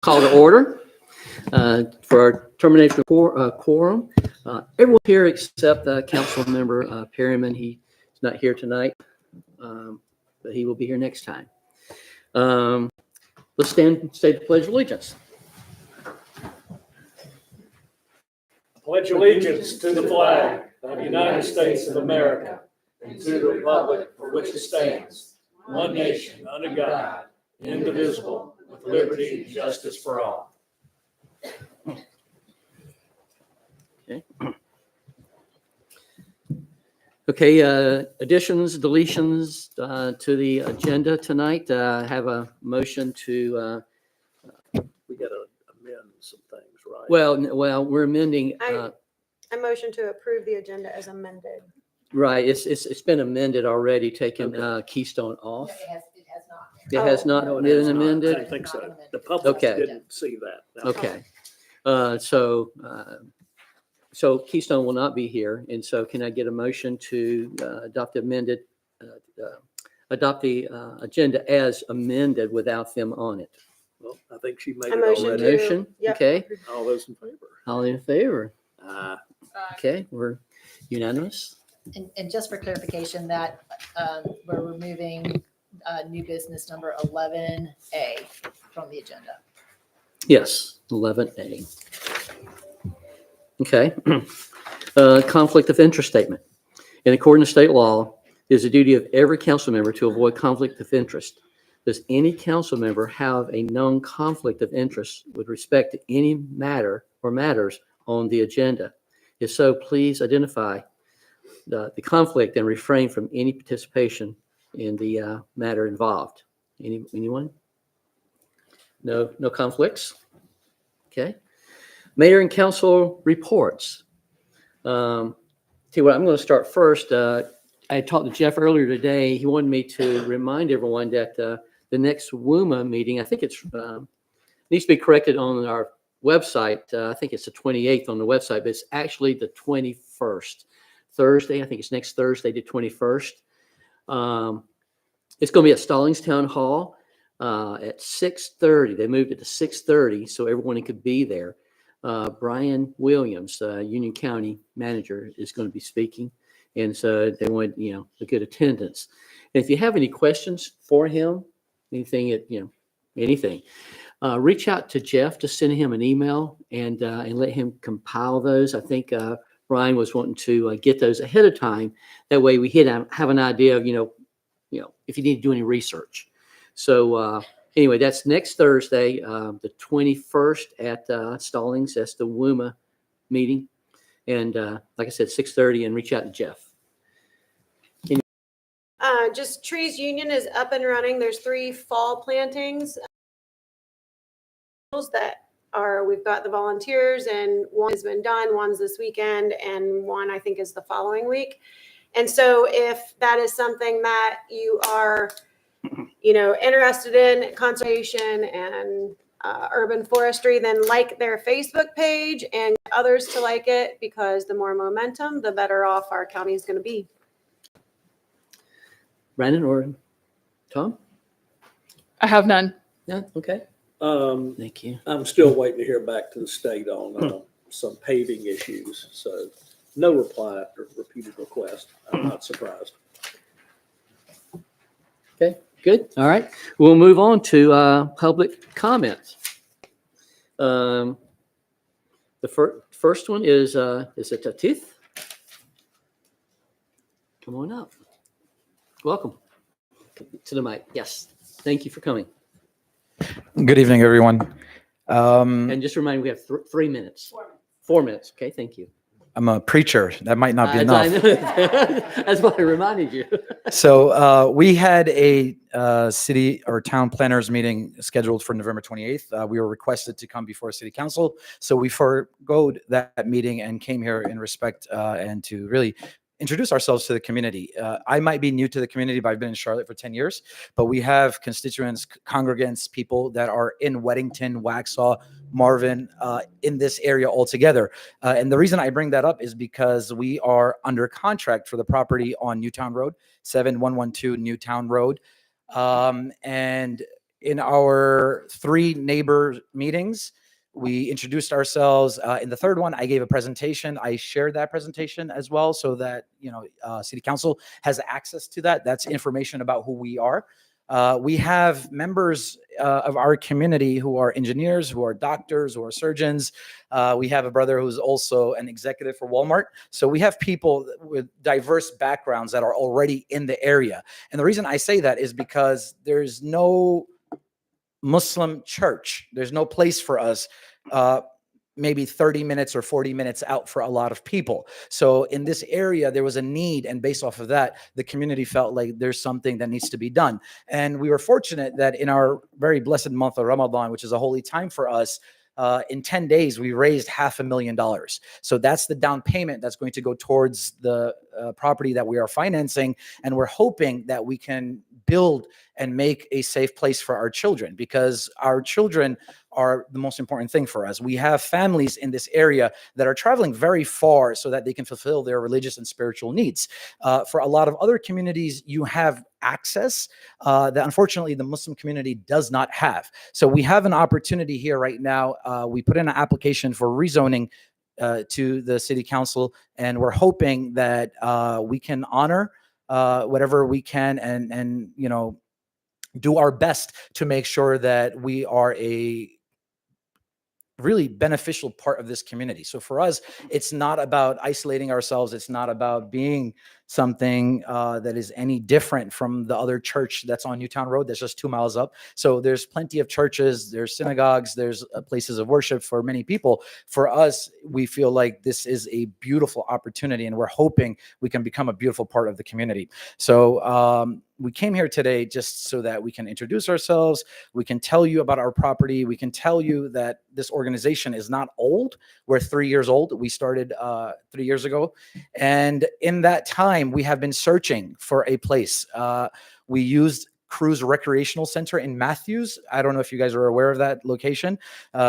Call to order for our termination of quorum. Everyone here except Council Member Perryman. He's not here tonight, but he will be here next time. Let's stand and say the Pledge of Allegiance. Pledge allegiance to the flag of the United States of America and to the republic for which it stands, one nation, under God, indivisible, with liberty and justice for all. Okay, additions, deletions to the agenda tonight. Have a motion to, We got to amend some things, right? well, we're amending, I motion to approve the agenda as amended. right, it's been amended already, taking Keystone off. It has not. It has Oh. not No, been it's not. I amended? didn't think so. The public Okay. didn't see that. No. Okay. So Keystone will not be here. And so can I get a motion to adopt the agenda as amended without them on it? Well, I think she made I it motion already. to- Motion? Yep. Okay. All those in favor? All in favor? Okay. Okay, we're unanimous. And just for clarification, that we're removing new business number 11A from the agenda. Yes, 11A. Okay. Conflict of interest statement. In accordance with state law, it is the duty of every council member to avoid conflict of interest. Does any council member have a known conflict of interest with respect to any matter or matters on the agenda? If so, please identify the conflict and refrain from any participation in the matter involved. Anyone? No conflicts? Okay. Mayor and council reports. Tell you what, I'm going to start first. I talked to Jeff earlier today. He wanted me to remind everyone that the next WUMA meeting, I think it's needs to be corrected on our website. I think it's the 28th on the website, but it's actually the 21st. Thursday, I think it's next Thursday, the 21st. It's going to be at Stallings Town Hall at 6:30. They moved it to 6:30 so everyone could be there. Brian Williams, Union County manager, is going to be speaking. And so they want, a good attendance. And if you have any questions for him, anything, reach out to Jeff to send him an email and let him compile those. I think Brian was wanting to get those ahead of time. That way we have an idea of, if you need to do any research. So anyway, that's next Thursday, the 21st at Stallings. That's the WUMA meeting. And like I said, 6:30, and reach out to Jeff. Just Trees Union is up and running. There's 3 fall plantings we've got the volunteers, and one has been done, one's this weekend, and one I think is the following week. And so if that is something that you are, interested in, conservation and urban forestry, then like their Facebook page and others to like it, because the more momentum, the better off our county is going to be. Brandon or Tom? I have none. Yeah, okay. Thank you. I'm still waiting to hear back to the state on some paving issues. So no reply after repeated request. I'm not surprised. Okay, good. All right. We'll move on to public comments. The first one is it Tatif? Come on up. Welcome to the mic. Yes. Thank you for coming. Good evening, everyone. And just remind me, we have 3 minutes. 4 minutes. Okay, thank you. I'm a preacher. That might not be I enough. know. That's why I reminded you. So we had a city or town planners meeting scheduled for November 28th. We were requested to come before city council. So we forgoed that meeting and came here in respect and to really introduce ourselves to the community. I might be new to the community, but I've been in Charlotte for 10 years. But we have constituents, congregants, people that are in Weddington, Waxhaw, Marvin, in this area altogether. And the reason I bring that up is because we are under contract for the property on Newtown Road, 7112 Newtown Road. And in our 3 neighbor meetings, we introduced ourselves. In the third one, I gave a presentation. I shared that presentation as well, so that City Council has access to that. That's information about who we are. We have members of our community who are engineers, who are doctors, who are surgeons. We have a brother who's also an executive for Walmart. So we have people with diverse backgrounds that are already in the area. And the reason I say that is because there's no Muslim church. There's no place for us, maybe 30 minutes or 40 minutes out for a lot of people. So in this area, there was a need. And based off of that, the community felt like there's something that needs to be done. And we were fortunate that in our very blessed month of Ramadan, which is a holy time for us, in 10 days, we raised $500,000. So that's the down payment that's going to go towards the property that we are financing. And we're hoping that we can build and make a safe place for our children, because our children are the most important thing for us. We have families in this area that are traveling very far so that they can fulfill their religious and spiritual needs. For a lot of other communities, you have access that unfortunately the Muslim community does not have. So we have an opportunity here right now. We put in an application for rezoning to the city council, and we're hoping that we can honor whatever we can and do our best to make sure that we are a really beneficial part of this community. So for us, it's not about isolating ourselves. It's not about being something that is any different from the other church that's on Newtown Road that's just 2 miles up. So there's plenty of churches, there's synagogues, there's places of worship for many people. For us, we feel like this is a beautiful opportunity, and we're hoping we can become a beautiful part of the community. So we came here today just so that we can introduce ourselves. We can tell you about our property. We can tell you that this organization is not old. We're 3 years old. We started 3 years ago. And in that time, we have been searching for a place. We used Cruz Recreational Center in Matthews. I don't know if you guys are aware of that location.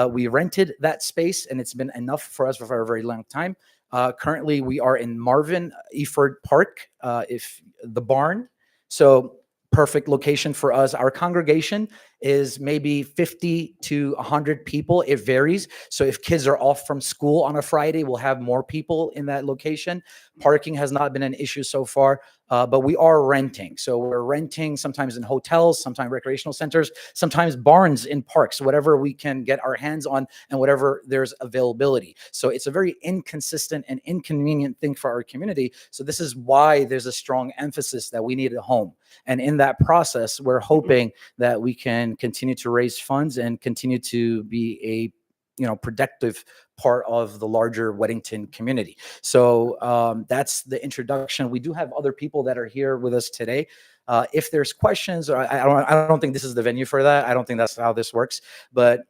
We rented that space, and it's been enough for us for a very long time. Currently, we are in Marvin Eford Park, if the barn. So perfect location for us. Our congregation is maybe 50 to 100 people. It varies. So if kids are off from school on a Friday, we'll have more people in that location. Parking has not been an issue so far, but we are renting. So we're renting sometimes in hotels, sometimes recreational centers, sometimes barns in parks, whatever we can get our hands on and whatever there's availability. So it's a very inconsistent and inconvenient thing for our community. So this is why there's a strong emphasis that we need a home. And in that process, we're hoping that we can continue to raise funds and continue to be a productive part of the larger Weddington community. So that's the introduction. We do have other people that are here with us today. If there's questions, or I don't think this is the venue for that. I don't think that's how this works. But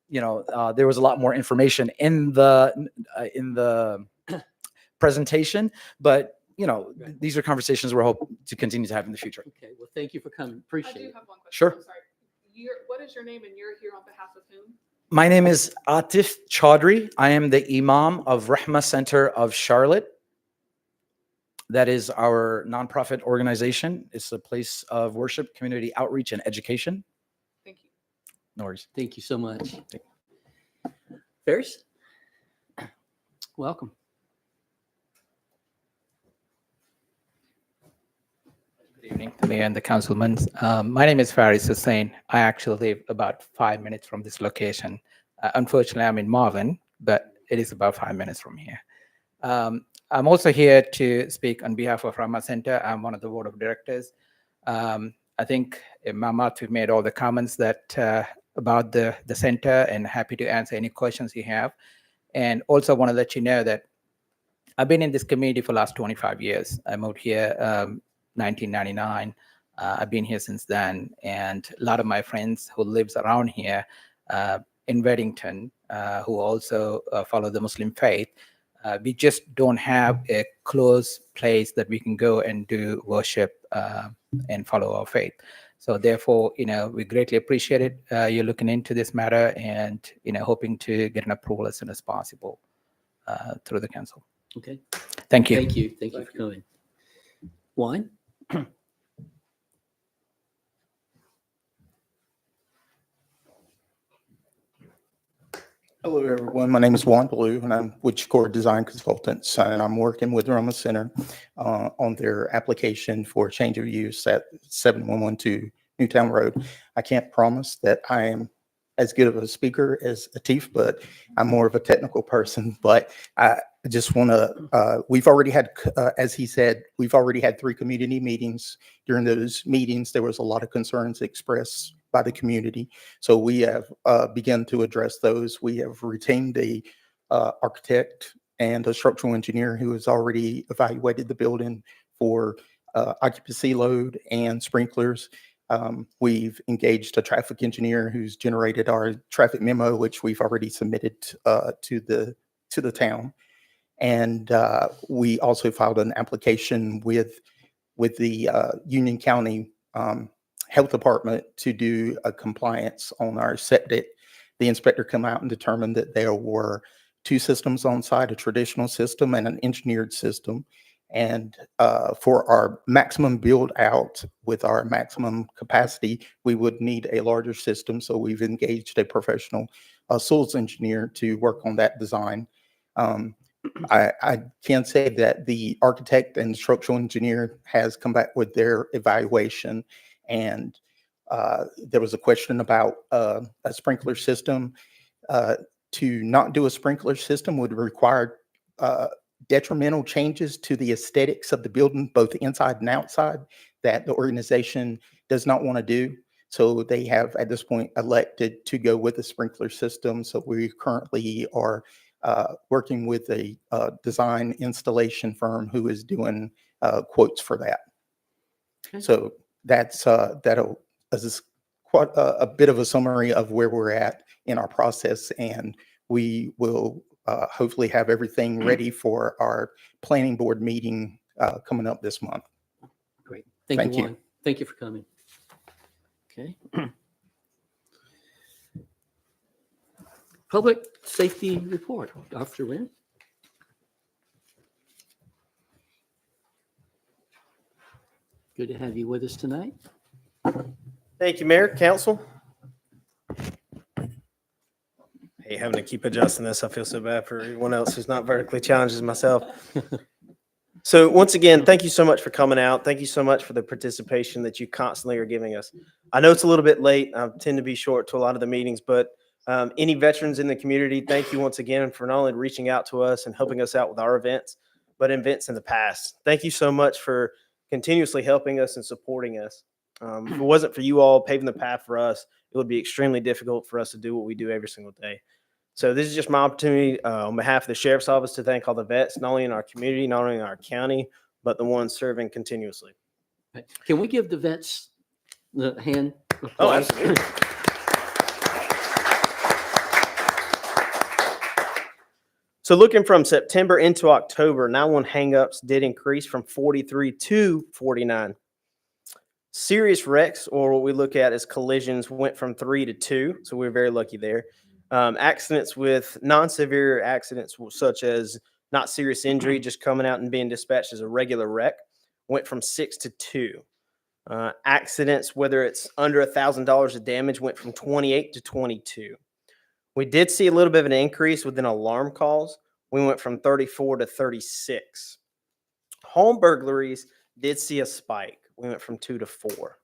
there was a lot more information in the presentation. But these are conversations we're hoping to continue to have in the future. Okay, well, thank you for coming. I Appreciate do it. have one question. Sure. I'm sorry. What is your name, and you're here on behalf of whom? My name is Atif Chaudhry. I am the Imam of Rahma Center of Charlotte. That is our nonprofit organization. It's a place of worship, community outreach, and education. Thank you. No worries. Thank you so much. Ferris? Welcome. Good evening, the mayor and the councilmen. My name is Faris Hussain. I actually live about 5 minutes from this location. Unfortunately, I'm in Marvin, but it is about 5 minutes from here. I'm also here to speak on behalf of Rahma Center. I'm one of the board of directors. I think Imam Atif made all the comments that about the center, and happy to answer any questions you have. And also want to let you know that I've been in this community for the last 25 years. I moved here 1999. I've been here since then, and a lot of my friends who lives around here in Weddington, who also follow the Muslim faith, we just don't have a close place that we can go and do worship and follow our faith. So therefore, we greatly appreciate it. You're looking into this matter and, hoping to get an approval as soon as possible through the council. Okay. Thank you. Thank you. Thank you for coming. Juan? Hello, everyone. My name is Juan Blue, and I'm with Chicor Design Consultants, and I'm working with Roma Center on their application for change of use at 7112 Newtown Road. I can't promise that I am as good of a speaker as Atif, but I'm more of a technical person. But I just want to, we've already had, as he said, we've already had 3 community meetings. During those meetings, there was a lot of concerns expressed by the community. So we have begun to address those. We have retained a architect and a structural engineer who has already evaluated the building for occupancy load and sprinklers. We've engaged a traffic engineer who's generated our traffic memo, which we've already submitted to the town. And we also filed an application with the Union County Health Department to do a compliance on our septic. The inspector came out and determined that there were 2 systems on site, a traditional system and an engineered system. And for our maximum build out with our maximum capacity, we would need a larger system. So we've engaged a professional soils engineer to work on that design. I can say that the architect and structural engineer has come back with their evaluation, and there was a question about a sprinkler system. To not do a sprinkler system would require detrimental changes to the aesthetics of the building, both inside and outside, that the organization does not want to do. So they have at this point elected to go with a sprinkler system. So we currently are working with a design installation firm who is doing quotes for that. Okay. So that'll is quite a bit of a summary of where we're at in our process, and we will hopefully have everything ready for our planning board meeting coming up this month. Great. Thank Thank you, you. Juan. Thank you for coming. Okay. Public safety report, Officer Wynn. Good to have you with us tonight. Thank you, Mayor, Council. Hey, having to keep adjusting this. I feel so bad for everyone else who's not vertically challenged as myself. So once again, thank you so much for coming out. Thank you so much for the participation that you constantly are giving us. I know it's a little bit late. I tend to be short to a lot of the meetings, but any veterans in the community, thank you once again for not only reaching out to us and helping us out with our events, but events in the past. Thank you so much for continuously helping us and supporting us. If it wasn't for you all paving the path for us, it would be extremely difficult for us to do what we do every single day. So this is just my opportunity on behalf of the Sheriff's Office to thank all the vets, not only in our community, not only in our county, but the ones serving continuously. Can we give the vets the hand? Oh, applause? absolutely. So looking from September into October, 911 hangups did increase from 43 to 49. Serious wrecks, or what we look at as collisions, went from 3 to 2. So we were very lucky there. Accidents with non-severe accidents, such as not serious injury, just coming out and being dispatched as a regular wreck, went from 6 to 2. Accidents, whether it's under $1,000 of damage, went from 28 to 22. We did see a little bit of an increase within alarm calls. We went from 34 to 36. Home burglaries did see a spike. We went from 2 to 4.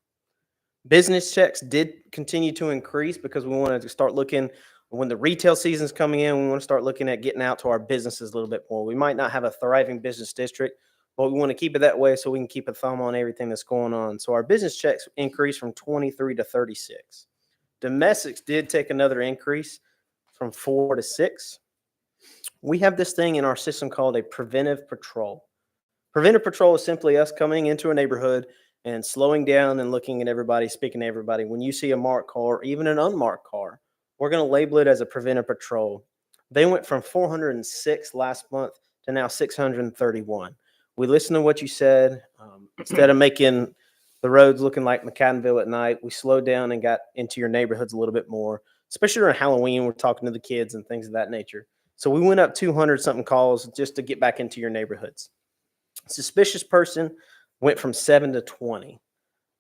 Business checks did continue to increase because we wanted to start looking when the retail season's coming in. We want to start looking at getting out to our businesses a little bit more. We might not have a thriving business district, but we want to keep it that way so we can keep a thumb on everything that's going on. So our business checks increased from 23 to 36. Domestics did take another increase from 4 to 6. We have this thing in our system called a preventive patrol. Preventive patrol is simply us coming into a neighborhood and slowing down and looking at everybody, speaking to everybody. When you see a marked car, or even an unmarked car, we're going to label it as a preventive patrol. They went from 406 last month to now 631. We listened to what you said. Instead of making the roads looking like McAdenville at night, we slowed down and got into your neighborhoods a little bit more, especially around Halloween. We're talking to the kids and things of that nature. So we went up 200 something calls just to get back into your neighborhoods. Suspicious person went from 7 to 20.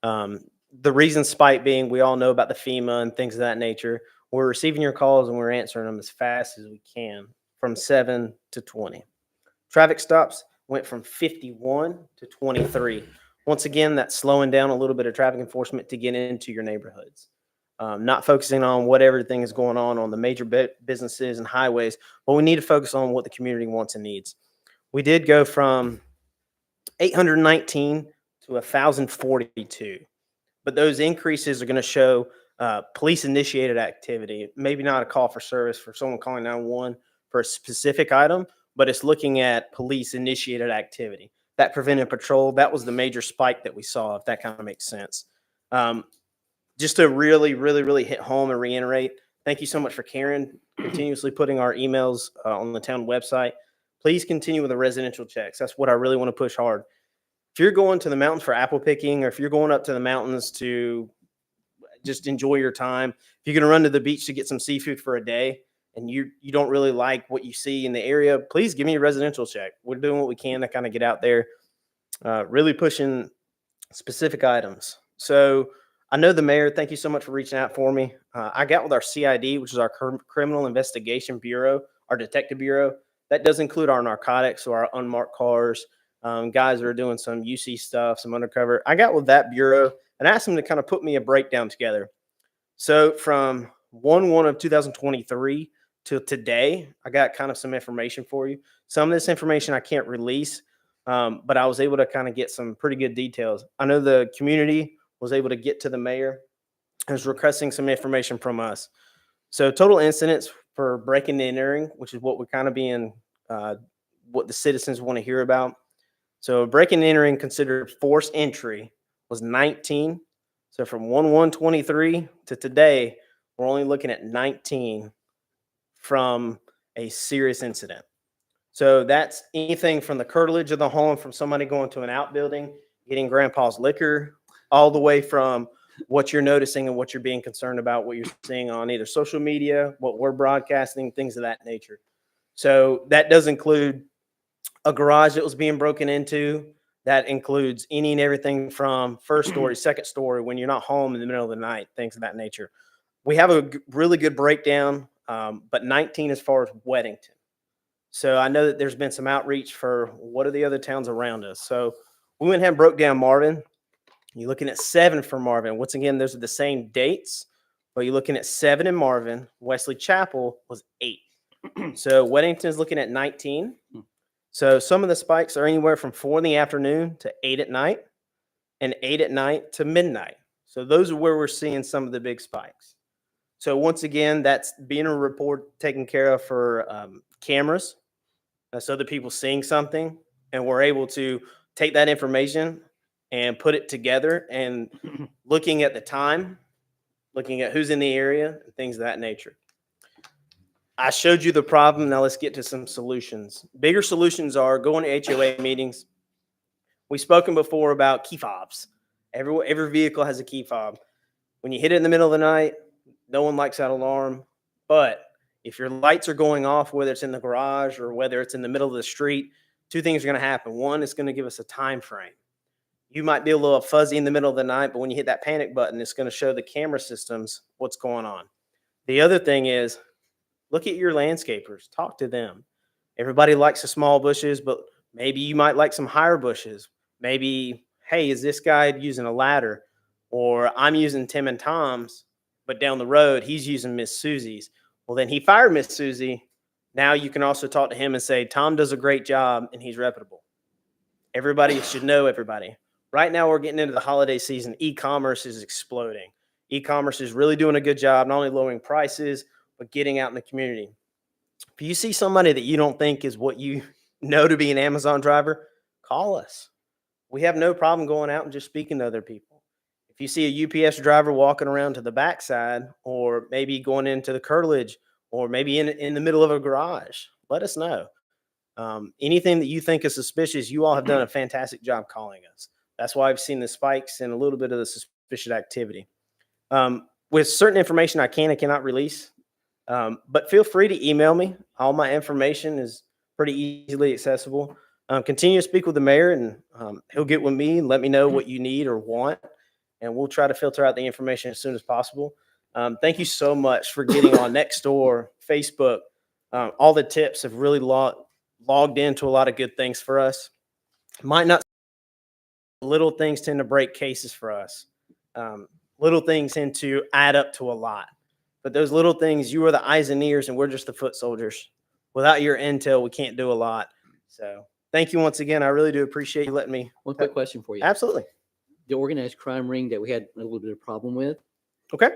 The reason spike being, we all know about the FEMA and things of that nature. We're receiving your calls and we're answering them as fast as we can, from 7 to 20. Traffic stops went from 51 to 23. Once again, that's slowing down a little bit of traffic enforcement to get into your neighborhoods. Not focusing on what everything is going on the major businesses and highways, but we need to focus on what the community wants and needs. We did go from 819 to 1,042, but those increases are going to show police initiated activity, maybe not a call for service for someone calling 911 for a specific item, but it's looking at police initiated activity. That preventive patrol, that was the major spike that we saw, if that kind of makes sense. Just to really hit home and reiterate, thank you so much for Karen continuously putting our emails on the town website. Please continue with the residential checks. That's what I really want to push hard. If you're going to the mountains for apple picking, or if you're going up to the mountains to just enjoy your time, if you're going to run to the beach to get some seafood for a day and you don't really like what you see in the area, please give me a residential check. We're doing what we can to kind of get out there, really pushing specific items. So I know the mayor, thank you so much for reaching out for me. I got with our CID, which is our Criminal Investigation Bureau, our Detective Bureau. That does include our narcotics, so our unmarked cars, guys that are doing some UC stuff, some undercover. I got with that bureau and asked them to kind of put me a breakdown together. So from 1/1 of 2023 to today, I got kind of some information for you. Some of this information I can't release, but I was able to kind of get some pretty good details. I know the community was able to get to the mayor and was requesting some information from us. So total incidents for breaking and entering, which is what we're kind of being, what the citizens want to hear about. So breaking and entering considered forced entry was 19. So from 1/1/23 to today, we're only looking at 19 from a serious incident. So that's anything from the curtilage of the home, from somebody going to an outbuilding, getting grandpa's liquor, all the way from what you're noticing and what you're being concerned about, what you're seeing on either social media, what we're broadcasting, things of that nature. So that does include a garage that was being broken into. That includes any and everything from first story, second story, when you're not home in the middle of the night, things of that nature. We have a really good breakdown, but 19 as far as Weddington. So I know that there's been some outreach for what are the other towns around us. So we went ahead and broke down Marvin. You're looking at 7 for Marvin. Once again, those are the same dates, but you're looking at 7 in Marvin. Wesley Chapel was 8. So Weddington is looking at 19. So some of the spikes are anywhere from 4 in the afternoon to 8 at night, and 8 at night to midnight. So those are where we're seeing some of the big spikes. So once again, that's being a report taken care of for cameras. So the people seeing something, and we're able to take that information and put it together, and looking at the time, looking at who's in the area, and things of that nature. I showed you the problem. Now let's get to some solutions. Bigger solutions are going to HOA meetings. We've spoken before about key fobs. Every vehicle has a key fob. When you hit it in the middle of the night, no one likes that alarm. But if your lights are going off, whether it's in the garage or whether it's in the middle of the street, 2 things are going to happen. One, it's going to give us a time frame. You might be a little fuzzy in the middle of the night, but when you hit that panic button, it's going to show the camera systems what's going on. The other thing is, look at your landscapers. Talk to them. Everybody likes the small bushes, but maybe you might like some higher bushes. Maybe, hey, is this guy using a ladder? Or I'm using Tim and Tom's, but down the road, he's using Miss Susie's. Well, then he fired Miss Susie. Now you can also talk to him and say, Tom does a great job and he's reputable. Everybody should know everybody. Right now, we're getting into the holiday season. E-commerce is exploding. E-commerce is really doing a good job, not only lowering prices, but getting out in the community. If you see somebody that you don't think is what you know to be an Amazon driver, call us. We have no problem going out and just speaking to other people. If you see a UPS driver walking around to the backside, or maybe going into the curtilage, or maybe in the middle of a garage, let us know. Anything that you think is suspicious, you all have done a fantastic job calling us. That's why I've seen the spikes and a little bit of the suspicious activity. With certain information I can and cannot release, but feel free to email me. All my information is pretty easily accessible. Continue to speak with the mayor, and he'll get with me and let me know what you need or want, and we'll try to filter out the information as soon as possible. Thank you so much for getting on Nextdoor, Facebook. All the tips have really logged into a lot of good things for us. Might not, little things tend to break cases for us. Little things tend to add up to a lot. But those little things, you are the eyes and ears, and we're just the foot soldiers. Without your intel, we can't do a lot. So thank you once again. I really do appreciate you letting me. One quick question for you. Absolutely. The organized crime ring that we had a little bit of problem with, Okay.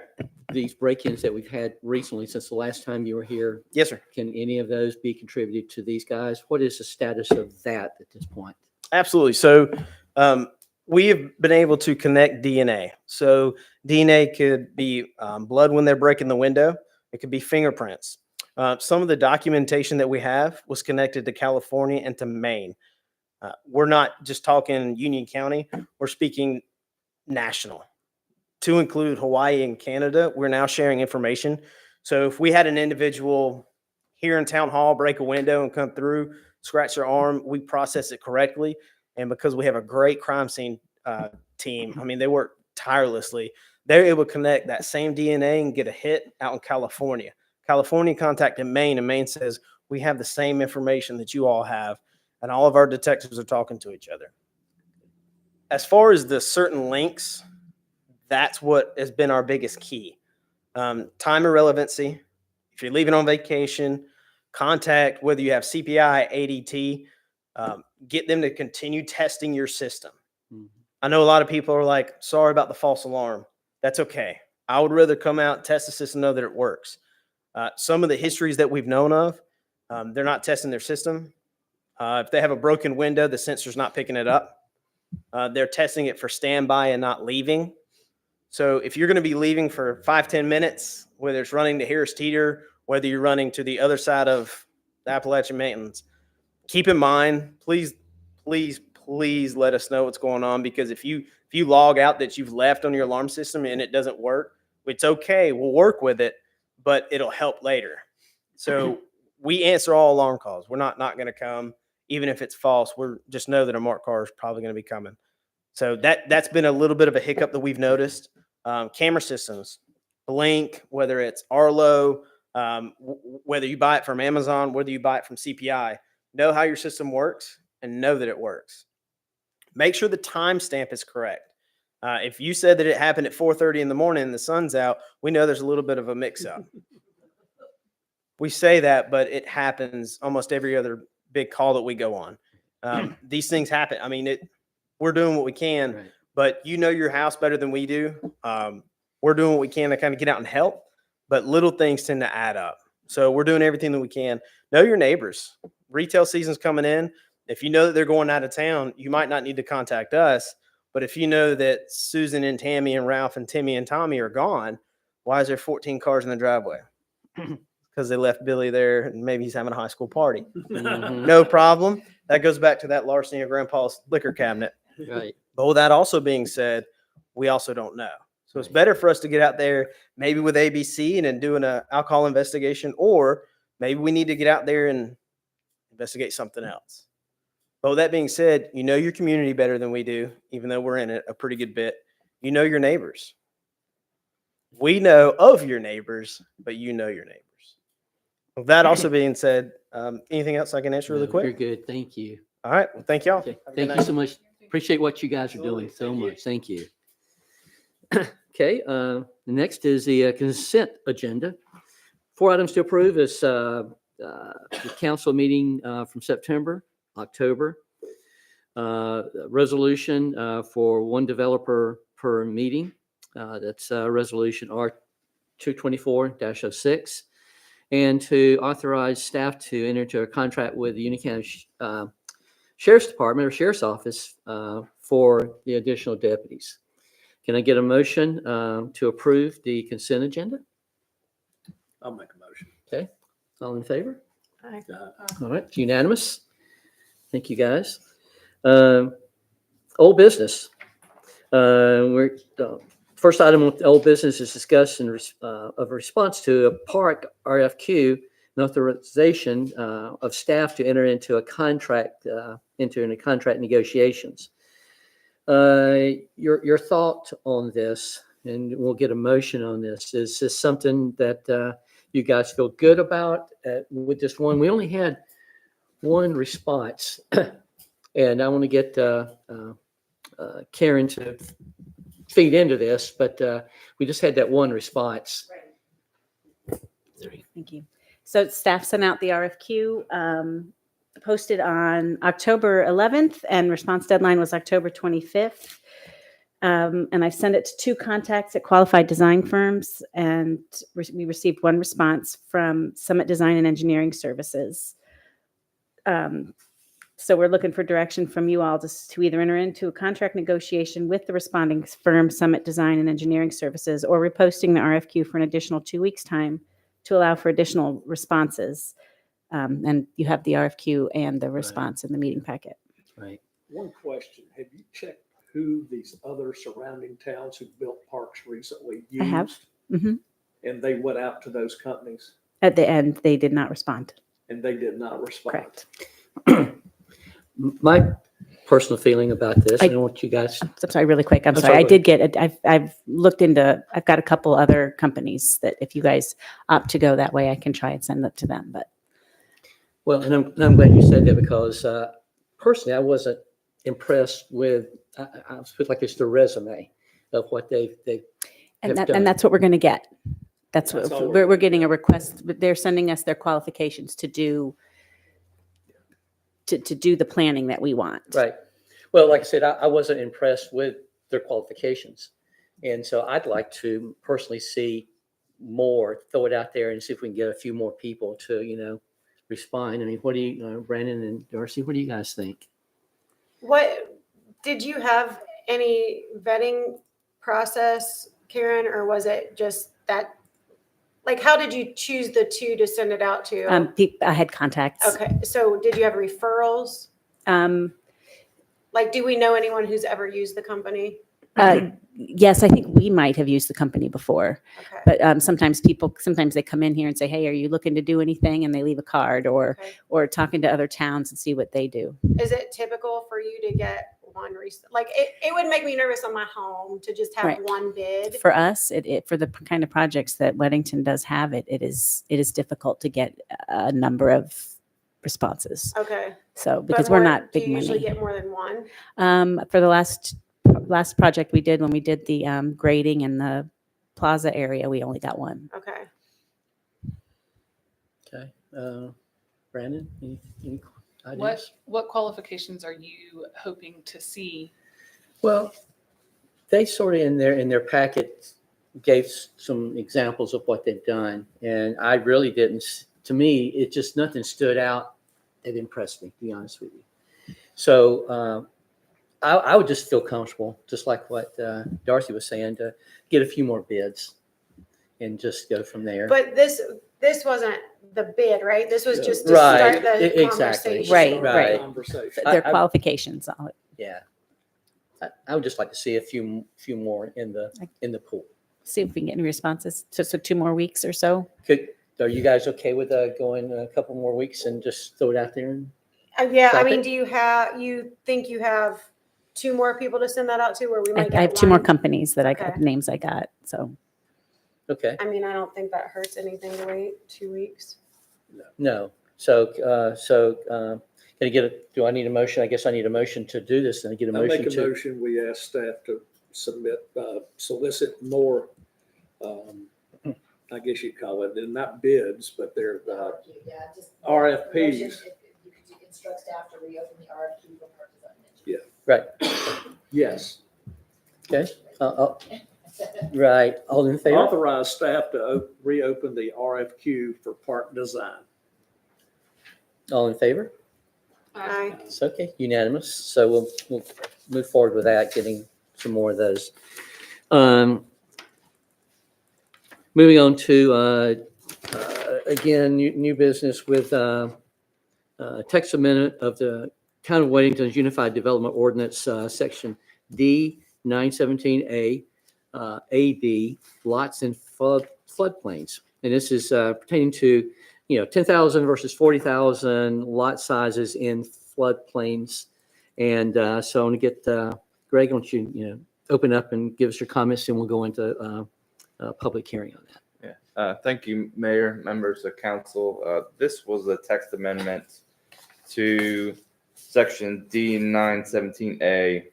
these break-ins that we've had recently since the last time you were here, Yes, sir. can any of those be contributed to these guys? What is the status of that at this point? Absolutely. So we have been able to connect DNA. So DNA could be blood when they're breaking the window. It could be fingerprints. Some of the documentation that we have was connected to California and to Maine. We're not just talking Union County. We're speaking national. To include Hawaii and Canada, we're now sharing information. So if we had an individual here in town hall break a window and come through, scratch their arm, we process it correctly. And because we have a great crime scene team, I mean, they work tirelessly. They're able to connect that same DNA and get a hit out in California. California contacted Maine, and Maine says, we have the same information that you all have, and all of our detectives are talking to each other. As far as the certain links, that's what has been our biggest key. Time irrelevancy. If you're leaving on vacation, contact whether you have CPI, ADT, get them to continue testing your system. Mhm. I know a lot of people are like, sorry about the false alarm. That's okay. I would rather come out, test the system, know that it works. Some of the histories that we've known of, they're not testing their system. If they have a broken window, the sensor's not picking it up. They're testing it for standby and not leaving. So if you're going to be leaving for 5-10 minutes, whether it's running to Harris Teeter, whether you're running to the other side of the Appalachian Mountains, keep in mind, please let us know what's going on, because if you log out that you've left on your alarm system and it doesn't work, it's okay. We'll work with it, but it'll help later. So we answer all alarm calls. We're not going to come, even if it's false. We're just know that a marked car is probably going to be coming. So that's been a little bit of a hiccup that we've noticed. Camera systems, Blink, whether it's Arlo, whether you buy it from Amazon, whether you buy it from CPI, know how your system works and know that it works. Make sure the timestamp is correct. If you said that it happened at 4:30 in the morning and the sun's out, we know there's a little bit of a mix-up. We say that, but it happens almost every other big call that we go on. These things happen. I mean, we're doing what we can, Right. but you know your house better than we do. We're doing what we can to kind of get out and help, but little things tend to add up. So we're doing everything that we can. Know your neighbors. Retail season's coming in. If you know that they're going out of town, you might not need to contact us. But if you know that Susan and Tammy and Ralph and Timmy and Tommy are gone, why is there 14 cars in the driveway? Because they left Billy there and maybe he's having a high school party. Mhm. No problem. That goes back to that larceny of Grandpa's liquor cabinet. Right. But with that also being said, we also don't know. So it's better for us to get out there maybe with ABC and then doing an alcohol investigation, or maybe we need to get out there and investigate something else. But with that being said, you know your community better than we do, even though we're in it a pretty good bit. You know your neighbors. We know of your neighbors, but you know your neighbors. With that also being said, anything else I can answer really No, You're quick? good. Thank you. All right. Well, thank y'all. Okay. Have a good Thank you night. so much. Appreciate what you guys are doing so much. Thank you. Okay, the next is the consent agenda. 4 items to approve is the council meeting from September, October. Resolution for one developer per meeting. That's resolution R224-06. And to authorize staff to enter into a contract with the Union County Sheriff's Department or Sheriff's Office for the additional deputies. Can I get a motion to approve the consent agenda? I'll make a motion. Okay, all in favor? Aye. All right, it's unanimous. Thank you, guys. Old business. First item on old business is discussion of response to a park RFQ and authorization of staff to enter into a contract, contract negotiations. Your thought on this and we'll get a motion on this. Is this something that you guys feel good about with this one? We only had one response, and I want to get Karen to feed into this, but we just had that one response. Thank you. So staff sent out the RFQ, posted on October 11th, and response deadline was October 25th. And I've sent it to 2 contacts at qualified design firms, and we received one response from Summit Design and Engineering Services. So we're looking for direction from you all to either enter into a contract negotiation with the responding firm, Summit Design and Engineering Services, or reposting the RFQ for an additional 2 weeks' time to allow for additional responses. And you have the RFQ and the response in the meeting packet. Right. One question, have you checked who these other surrounding towns who built parks recently used? I have. Mhm. And they went out to those companies At the end, they did not respond. and they did not respond? Correct. My personal feeling about this, I don't want you guys, I'm sorry, really quick. I'm I'm sorry. sorry, I go did get, I've looked into, I've got a couple other companies that if you guys opt to go that way, I can try and send it to them, but well, and I'm glad you said that because personally, I wasn't impressed with, I feel like it's the resume of what they've and have done. that's what we're going to get. That's That's what all we're getting a request, but they're sending us their qualifications to do the planning that we want. Right. Well, like I said, I wasn't impressed with their qualifications. And so I'd like to personally see more, throw it out there and see if we can get a few more people to, respond. I mean, what do you, Brandon and Darcy, what do you guys think? What, did you have any vetting process, Karen, or was it just that? Like, how did you choose the 2 to send it out to? I had contacts. Okay, so did you have referrals? Like, do we know anyone who's ever used the company? Yes, I think we might have used the company before, Okay. but sometimes they come in here and say, "Hey, are you looking to do anything?" And they leave a card, or Okay. talking to other towns and see what they do. Is it typical for you to get one recent? Like, it would make me nervous on my home to just have Right. one bid. For us, for the kind of projects that Weddington does have, it is difficult to get a number of responses. Okay. So But because we're more- not big Do you usually money. get more than one? For the last project we did, when we did the grading in the plaza area, we only got one. Okay. Okay. Brandon, any ideas? What qualifications are you hoping to see? Well, they sort of in their packet gave some examples of what they've done. And I really didn't, to me, it just, nothing stood out that impressed me, to be honest with you. So I would just feel comfortable, just like what Darcy was saying, to get a few more bids and just go from there. But this wasn't the bid, right? This was just to Right, start the exactly. conversation. Right. Conversation. Their I- qualifications. Yeah. I would just like to see a few more in the pool. See if we can get any responses. So 2 more weeks or so. Are you guys okay with going a couple more weeks and just throw it out there? Yeah, I Second. mean, you think you have 2 more people to send that out to, where we might I get have 2 more one? companies that Okay. names I got. So Okay. I mean, I don't think that hurts anything to wait 2 weeks. No. So can I do I need a motion? I guess I need a motion to do this and I get a I motion make a to. motion, we ask staff to solicit more, I guess you'd call it, they're not bids, but they're RFPs. Instruct staff to reopen the RFQ for park design. Right. Yes. Okay. Right. All in favor? Authorize staff to reopen the RFQ for park design. All in favor? Aye. It's okay. Unanimous. So we'll move forward with that, getting some more of those. Moving on to, again, new business with text amendment of the Town of Weddington's Unified Development Ordinance, Section D 917A, AD, lots in floodplains. And this is pertaining to, 10,000 versus 40,000 lot sizes in floodplains. And so I want to get, Greg, I want you, open up and give us your comments, and we'll go into public hearing on that. Thank you, Mayor, members of council. This was a text amendment to section D917A.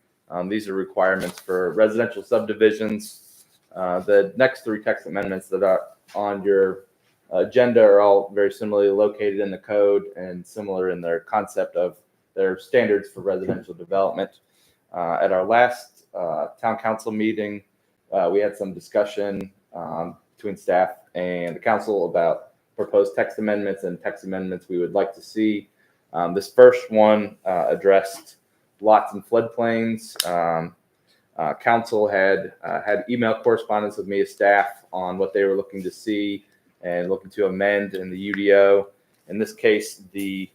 These are requirements for residential subdivisions. The next three text amendments that are on your agenda are all very similarly located in the code and similar in their concept of their standards for residential development. At our last town council meeting, we had some discussion between staff and the council about proposed text amendments and text amendments we would like to see. This first one addressed lots and floodplains. Council had email correspondence with me as staff on what they were looking to see and looking to amend in the UDO. In this case, the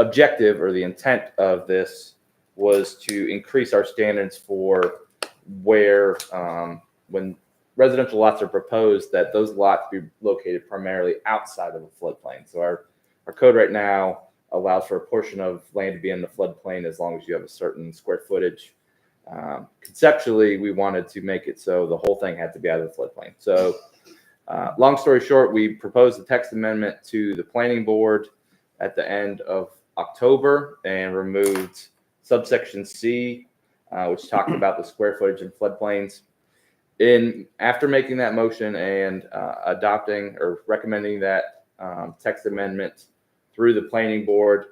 objective or the intent of this was to increase our standards for where when residential lots are proposed, that those lots be located primarily outside of a floodplain. So our code right now allows for a portion of land to be in the floodplain as long as you have a certain square footage. Conceptually, we wanted to make it so the whole thing had to be out of the floodplain. So long story short, we proposed a text amendment to the planning board at the end of October and removed subsection C, which talked about the square footage in floodplains. After making that motion and adopting or recommending that text amendment through the planning board,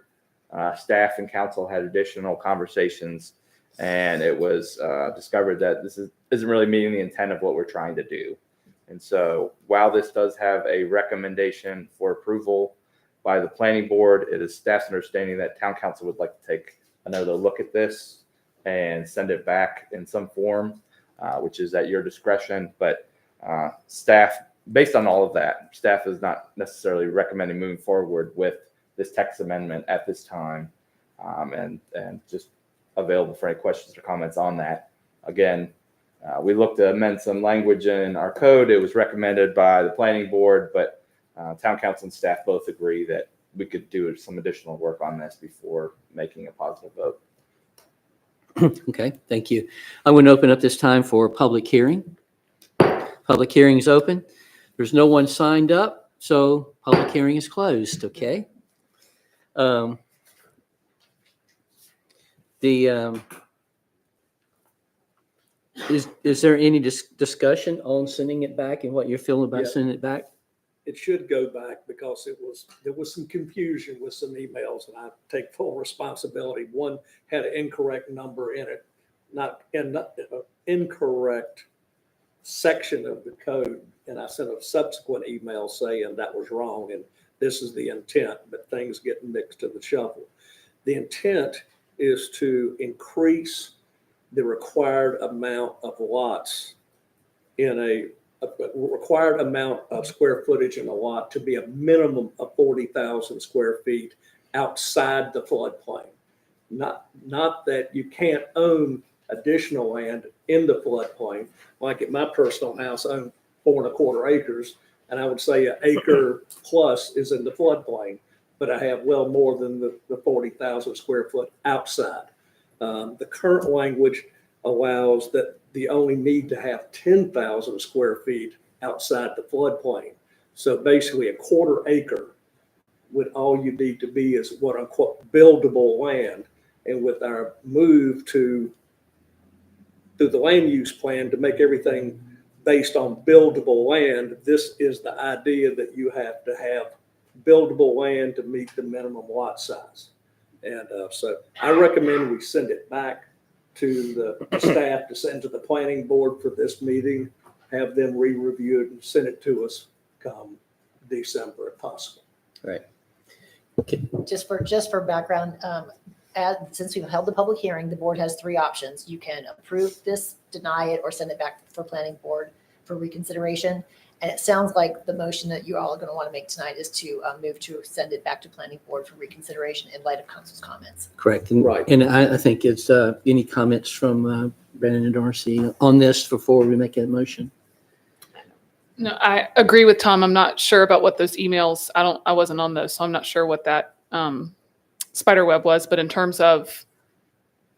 staff and council had additional conversations, and it was discovered that this isn't really meeting the intent of what we're trying to do. And so while this does have a recommendation for approval by the planning board, it is staff's understanding that town council would like to take another look at this and send it back in some form, which is at your discretion. But staff, based on all of that, staff is not necessarily recommending moving forward with this text amendment at this time, and just available for any questions or comments on that. Again, we looked to amend some language in our code. It was recommended by the planning board, but town council and staff both agree that we could do some additional work on this before making a positive vote. Okay, thank you. I'm going to open up this time for public hearing. Public hearing is open. There's no one signed up, so public hearing is closed, okay? Is there any discussion on sending it back and what you're feeling about Yeah. sending it back? It should go back because there was some confusion with some emails, and I take full responsibility. One had an incorrect number in it, not incorrect section of the code. And I sent a subsequent email saying that was wrong and this is the intent, but things get mixed in the shuffle. The intent is to increase the required amount of lots in a required amount of square footage in a lot to be a minimum of 40,000 square feet outside the floodplain. Not that you can't own additional land in the floodplain. Like at my personal house, I own 4.25 acres, and I would say an acre plus is in the floodplain, but I have well more than the 40,000 square foot outside. The current language allows that the only need to have 10,000 square feet outside the floodplain. So basically a 1/4 acre would all you need to be is what unquote buildable land. And with our move through the land use plan to make everything based on buildable land, this is the idea that you have to have buildable land to meet the minimum lot size. And so I recommend we send it back to the staff to send to the planning board for this meeting, have them re-review it and send it to us come December if possible. Right. Just for background, since we've held the public hearing, the board has three options. You can approve this, deny it, or send it back for planning board for reconsideration. And it sounds like the motion that you all are going to want to make tonight is to move to send it back to planning board for reconsideration in light of council's comments. Correct. And, Right. And I think it's any comments from Brandon and Darcy on this before we make a motion? No, I agree with Tom. I'm not sure about what those emails, I wasn't on those, so I'm not sure what that spider web was. But in terms of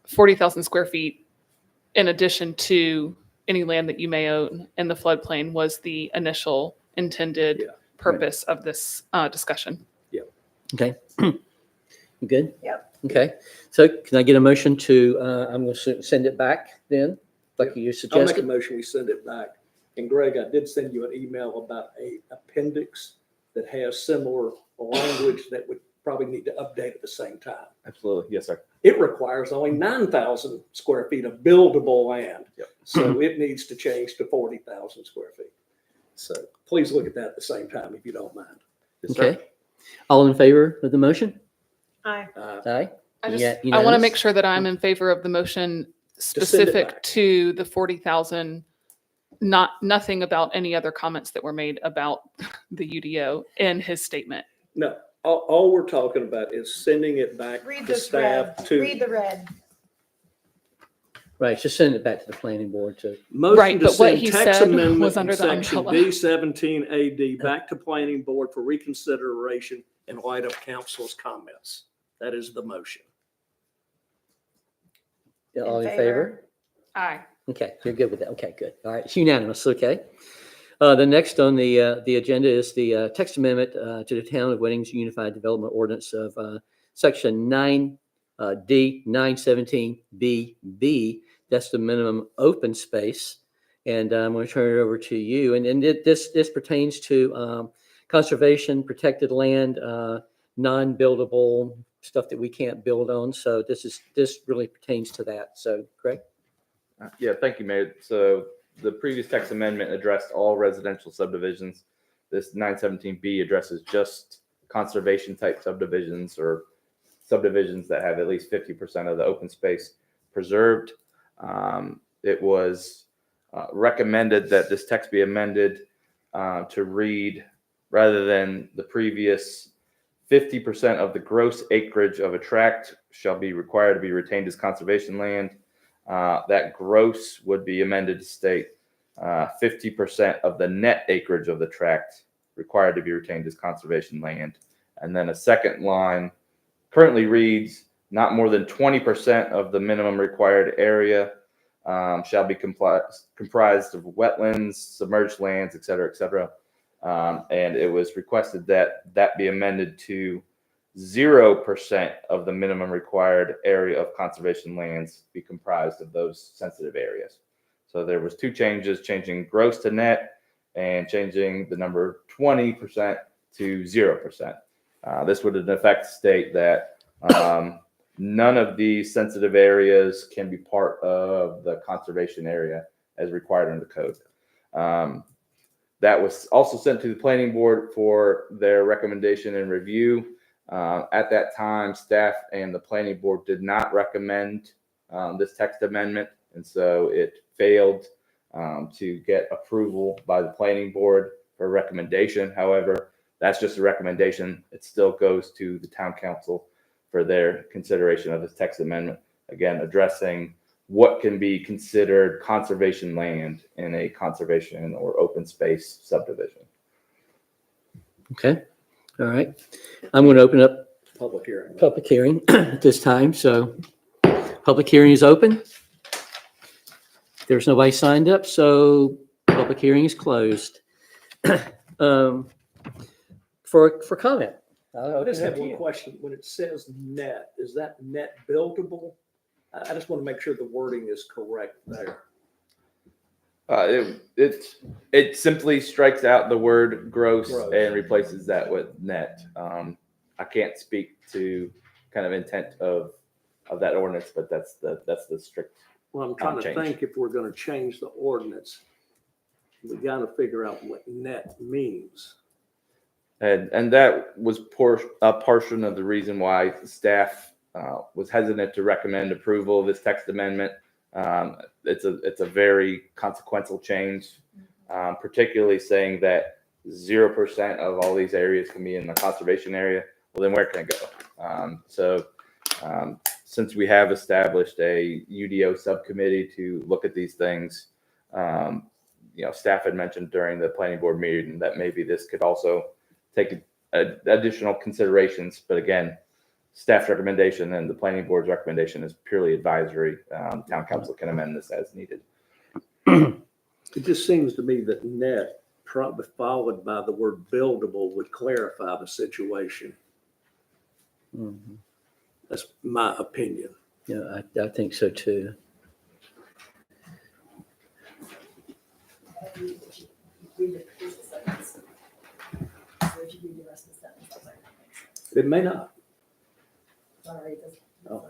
40,000 square feet in addition to any land that you may own in the floodplain was the initial intended Yeah. purpose of this discussion. Okay. You good? Yep. Okay. So can I get a motion to, I'm going to send it back then, like you I'll make a suggested? motion, we send it back. And Greg, I did send you an email about a appendix that has similar language that would probably need to update at the same time. Absolutely. Yes, sir. It requires only 9,000 square feet of buildable land. Yep. So it needs to change to 40,000 square feet. So please look at that at the same time if you don't mind. Yes, sir. Okay. All in favor of the motion? Aye. Aye. I Yeah, I want to unanimous? make sure that I'm in favor of the motion send it specific back. to the 40,000, nothing about any other comments that were made about the UDO in his statement. No, all we're talking about is sending it back Read to this staff red. to. Read the red. Right, just send it back to the planning board to, Motion Right, to but what send he text said amendment was in under the section umbrella. B17 AD back to planning board for reconsideration in light of council's comments. That is the motion. all in favor? Aye. Okay, you're good with that. Okay, good. All right, it's unanimous, okay. The next on the agenda is the text amendment to the Town of Whiting's Unified Development Ordinance of Section 9D 917BB. That's the minimum open space. And I'm going to turn it over to you. And this pertains to conservation, protected land, non-buildable stuff that we can't build on. So this really pertains to that. So, Greg? Yeah, thank you, Mayor. So the previous text amendment addressed all residential subdivisions. This 917B addresses just conservation type subdivisions or subdivisions that have at least 50% of the open space preserved. It was recommended that this text be amended to read, rather than the previous 50% of the gross acreage of a tract shall be required to be retained as conservation land. That gross would be amended to state 50% of the net acreage of the tract required to be retained as conservation land. And then a second line currently reads, not more than 20% of the minimum required area shall be comprised of wetlands, submerged lands, et cetera, et cetera. And it was requested that that be amended to 0% of the minimum required area of conservation lands be comprised of those sensitive areas. So there was two changes, changing gross to net and changing the number 20% to 0%. This would in effect state that none of these sensitive areas can be part of the conservation area as required under the code. That was also sent to the planning board for their recommendation and review. At that time, staff and the planning board did not recommend this text amendment, and so it failed to get approval by the planning board for a recommendation. However, that's just a recommendation. It still goes to the town council for their consideration of this text amendment. Again, addressing what can be considered conservation land in a conservation or open space subdivision. Okay. All right. I'm going to open up Public hearing. public hearing at this time. So public hearing is open. There's nobody signed up, so public hearing is closed. For comment. I just have one question. When it says net, is that net buildable? I just want to make sure the wording is correct there. It simply strikes out the word gross Gross. and replaces that with net. I can't speak to kind of intent of that ordinance, but that's the strict. Well, I'm trying to Change. think if we're going to change the ordinance, we got to figure out what net means. And that was a portion of the reason why staff was hesitant to recommend approval of this text amendment. It's a very consequential change, particularly saying that 0% of all these areas can be in the conservation area. Well, then where can it go? Since we have established a UDO subcommittee to look at these things, staff had mentioned during the planning board meeting that maybe this could also take additional considerations. But again, staff's recommendation and the planning board's recommendation is purely advisory. Town council can amend this as needed. It just seems to me that net, probably followed by the word buildable, would clarify the situation. Mhm. That's my opinion. Yeah, I think so too. It may not. Sorry. Oh.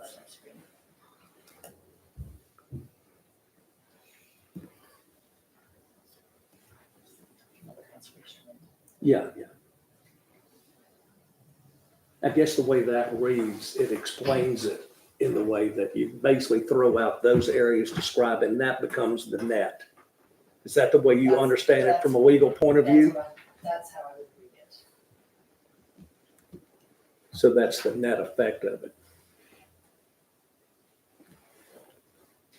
Yeah. I guess the way that reads, it explains it in the way that you basically throw out those areas described and that becomes the net. Is that the way you That's- understand it from a legal point of view? That's how I would read it. So that's the net effect of it.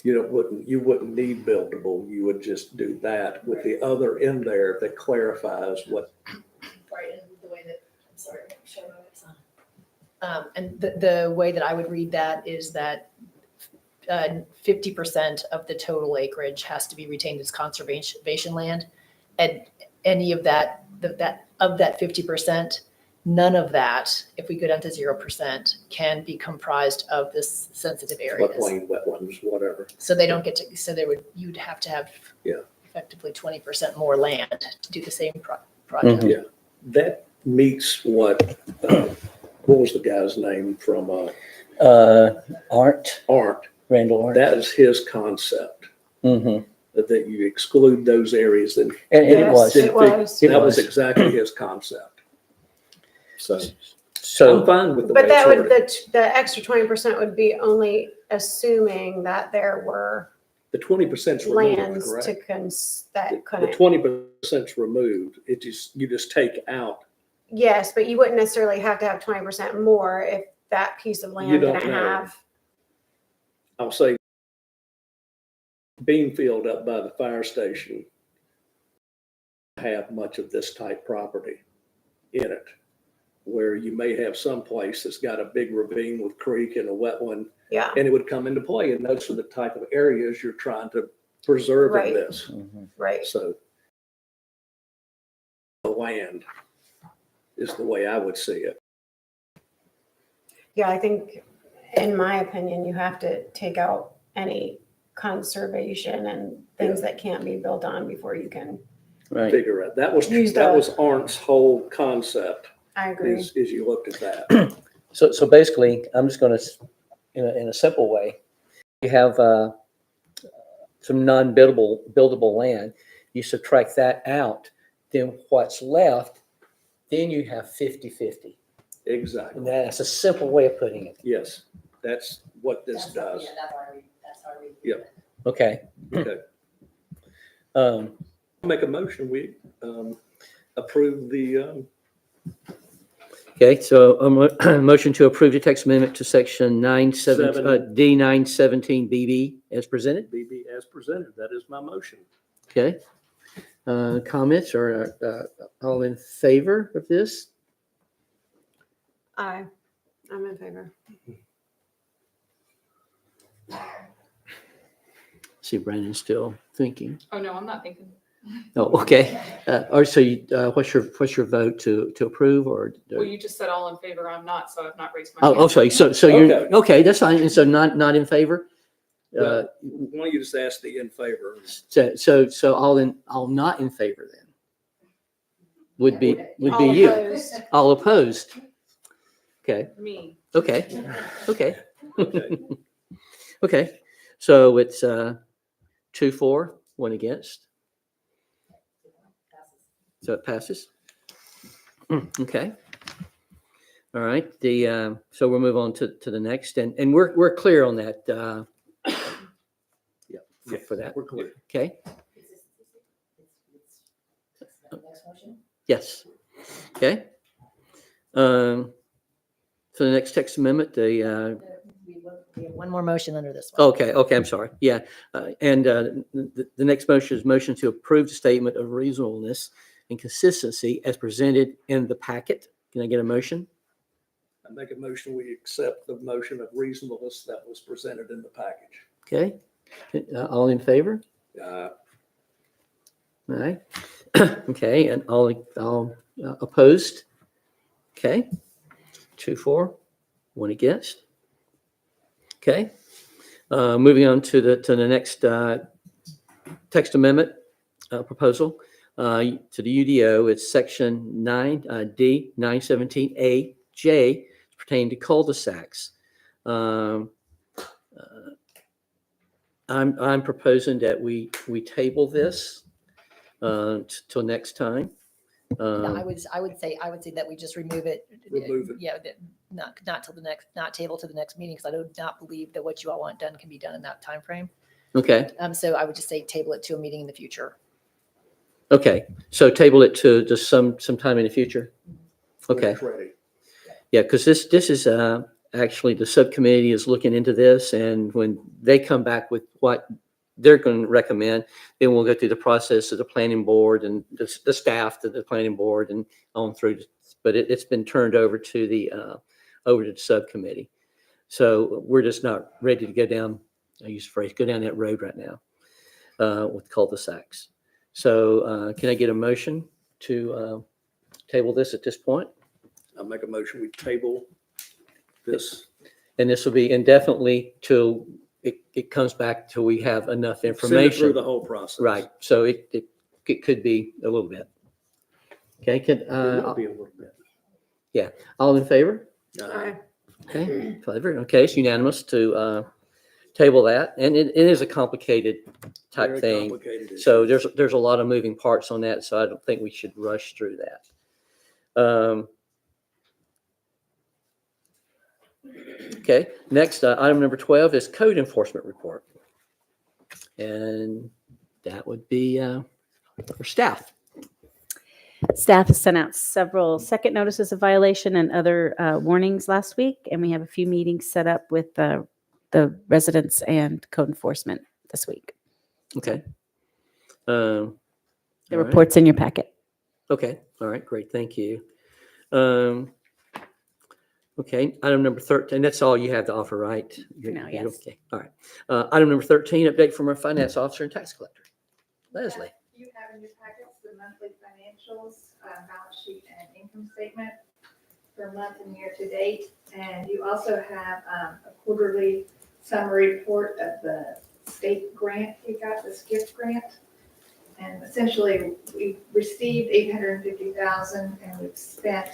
You wouldn't need buildable. You would just do that with the other in there that clarifies what. Right, and the way that, I'm sorry, I'm showing my lips on. And the way that I would read that is that 50% of the total acreage has to be retained as conservation land. And any of that, of that 50%, none of that, if we go down to 0%, can be comprised of this sensitive areas. Floodplain, wetlands, whatever. So they don't get to, so you'd have to have Yeah. effectively 20% more land to do the same project. Yeah, that meets what was the guy's name from Arndt, Arndt? Randall Arndt. That is his concept, Mhm. that you exclude those areas. And And it Yes, was. it was. It that was was. exactly his concept. So I'm So, fine with the way But that it's would, worded. the extra 20% would be only assuming that there were The 20% removed, lands correct? to that The couldn't. 20% removed. You just take out. Yes, but you wouldn't necessarily have to have 20% more if that piece of You land don't didn't know. have. I'll say Beanfield up by the fire station have much of this type property in it, where you may have some place that's got a big ravine with creek and a wetland, Yeah, and it would come into play. And those are the type of areas you're trying to preserve Right. in this. Mhm. right. So the land is the way I would see it. Yeah, I think, in my opinion, you have to take out any conservation and things that can't be built on before you can. right. Figure it. That was Use that the- was Arndt's whole concept. I agree. Is you looked at that. So basically, I'm just going to, in a simple way, you have some buildable land. You subtract that out, then what's left, then you have 50-50. Exactly. And that's a simple way of putting it. Yes, that's what this does. That's how I read Yeah. it. Okay. Okay. Um, Make a motion. We approve the. Okay, so a motion to approve the text amendment to section D 917 BB as presented. BB as presented. That is my motion. Okay. Comments or all in favor of this? I'm in favor. See Brandon's still thinking. Oh, no, I'm not thinking. Oh, okay. Or so what's your vote to approve or? Well, you just said all in favor. I'm not, so I've not raised my hand. Oh, sorry. So you're, Okay. okay, that's fine. And so not in favor? Why don't you just ask the in favor? So all not in favor then? Would be All you. opposed. All opposed? Okay, Me. okay. Okay. Okay, so it's 2-4, 1 against. So it passes? Okay. All right, so we'll move on to the next, and we're clear on that Yeah. for that. We're clear. Okay, Next motion? yes. Okay. So the next text amendment, We have one more motion under this one. okay, I'm sorry. Yeah. And the next motion is motion to approve the statement of reasonableness and consistency as presented in the packet. Can I get a motion? I make a motion, we accept the motion of reasonableness that was presented in the package. Okay, all in favor? Uh, All right. Okay, and all opposed? Okay, 2 for, 1 against. Okay, moving on to the next text amendment proposal to the UDO. It's section 9D 917A J pertaining to cul-de-sacs. I'm proposing that we table this till next time. No, I would say that we just remove it. Remove it. Yeah, not till the next, not table to the next meeting, because I do not believe that what you all want done can be done in that time frame. Okay, So I would just say table it to a meeting in the future. okay. So table it to just sometime in the future? when Okay. it's ready. Yeah, because this is actually, the subcommittee is looking into this, and when they come back with what they're going to recommend, then we'll go through the process of the planning board and the staff to the planning board and on through. But it's been turned over to the subcommittee. So we're just not ready to go down, I use the phrase, go down that road right now with cul-de-sacs. So can I get a motion to table this at this point? I make a motion, we table this. And this will be indefinitely till it comes back till we have enough Send it through information. the whole process. Right, so it could be a little bit. Okay, It will be a little bit. all in favor? Uh, Okay, favor, okay, it's unanimous to table that, and it is a complicated type very thing. complicated So issue. there's a lot of moving parts on that, so I don't think we should rush through that. Okay, next, item number 12 is code enforcement report. And that would be for staff. Staff has sent out several second notices of violation and other warnings last week, and we have a few meetings set up with the residents and code enforcement this week. Okay. The All right. report's in your packet. Okay, all right, great, thank you. Okay, item number 13, that's all you have to offer, right? For now, yes. Okay, all right. Item number 13, update from our finance officer and tax collector. Leslie. You have in your packets the monthly financials, balance sheet and income statement for month and year to date. And you also have a quarterly summary report of the state grant you got, the SCIF grant. And essentially, we received 850,000 and we've spent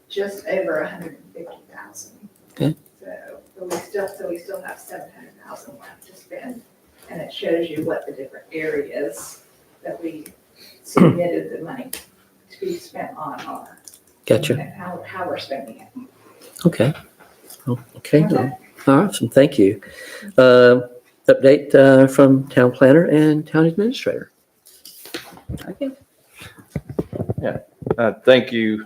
just over 150,000. Okay. So we still have 700,000 left to spend. And it shows you what the different areas that we submitted the money to be spent on are. Gotcha, And how we're spending it. okay. Oh, okay, awesome, thank you. Update from town planner and town administrator. Okay. Thank you.